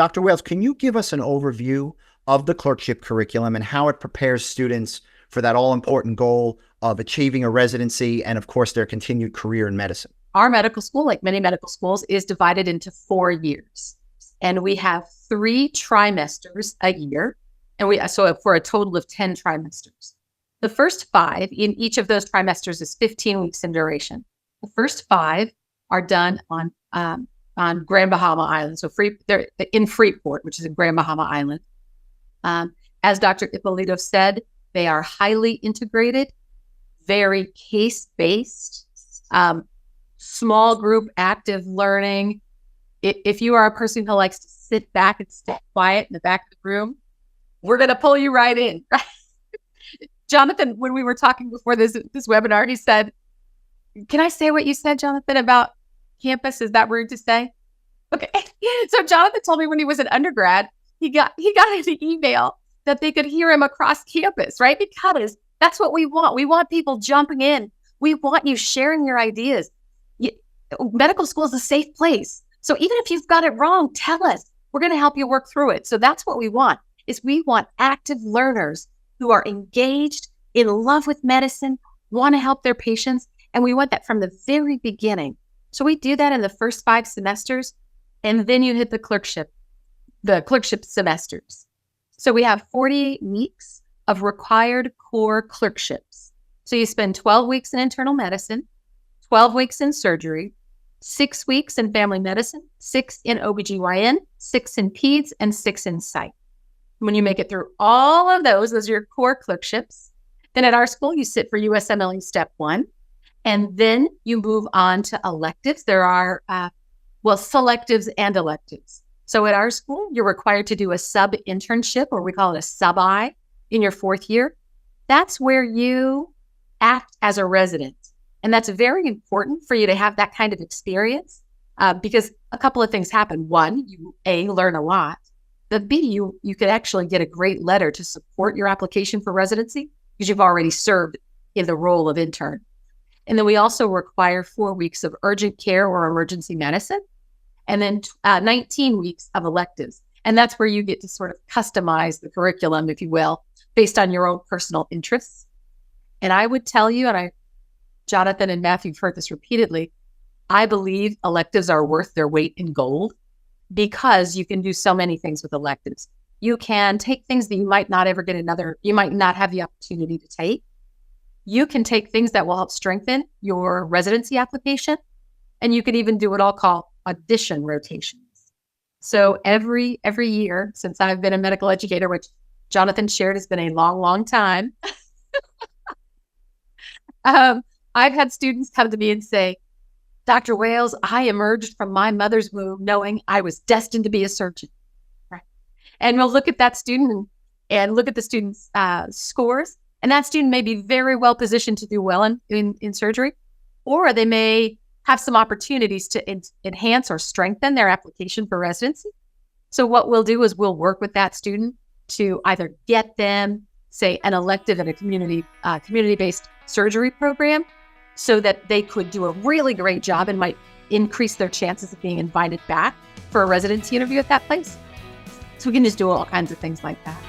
Dr. Wales, can you give us an overview of the clerkship curriculum and how it prepares students for that all-important goal of achieving a residency and, of course, their continued career in medicine? Our medical school, like many medical schools, is divided into 4 years. And we have 3 trimesters a year. And so for a total of 10 trimesters. The first 5 in each of those trimesters is 15 weeks in duration. The first 5 are done on Grand Bahama Island. So they're in Freeport, which is in Grand Bahama Island. As Dr. Ippolito said, they are highly integrated, very case-based, small group active learning. If you are a person who likes to sit back and stay quiet in the back of the room, we're going to pull you right in. Right? Jonathan, when we were talking before this webinar, he said, "Can I say what you said, Jonathan, about campus? Is that rude to say?" Okay. So Jonathan told me when he was an undergrad, he got an email that they could hear him across campus, right? Because that's what we want. We want people jumping in. We want you sharing your ideas. Medical school is a safe place. So even if you've got it wrong, tell us. We're going to help you work through it. So that's what we want, is we want active learners who are engaged, in love with medicine, want to help their patients. And we want that from the very beginning. So we do that in the first 5 semesters. And then you hit the clerkship semesters. So we have 48 weeks of required core clerkships. So you spend 12 weeks in internal medicine, 12 weeks in surgery, 6 weeks in family medicine, 6 in OBGYN, 6 in peds, and 6 in psych. When you make it through all of those are your core clerkships. Then at our school, you sit for USMLE Step 1, and then you move on to electives. There are, selectives and electives. So at our school, you're required to do a sub-internship, or we call it a sub-I, in your 4th year. That's where you act as a resident. And that's very important for you to have that kind of experience because a couple of things happen. One, you learn a lot. But B, you could actually get a great letter to support your application for residency because you've already served in the role of intern. And then we also require 4 weeks of urgent care or emergency medicine, and then 19 weeks of electives. And that's where you get to sort of customize the curriculum, if you will, based on your own personal interests. And I would tell you, and Jonathan and Matthew have heard this repeatedly, I believe electives are worth their weight in gold because you can do so many things with electives. You can take things that you might not ever get you might not have the opportunity to take. You can take things that will help strengthen your residency application, and you can even do what I'll call audition rotations. So every year since I've been a medical educator, which Jonathan shared has been a long, long time, I've had students come to me and say, "Dr. Wales, I emerged from my mother's womb knowing I was destined to be a surgeon." Right? And we'll look at that student and look at the student's scores. And that student may be very well positioned to do well in surgery, or they may have some opportunities to enhance or strengthen their application for residency. So what we'll do is we'll work with that student to either get them, say, an elective in a community-based surgery program so that they could do a really great job and might increase their chances of being invited back for a residency interview at that place. So we can just do all kinds of things like that.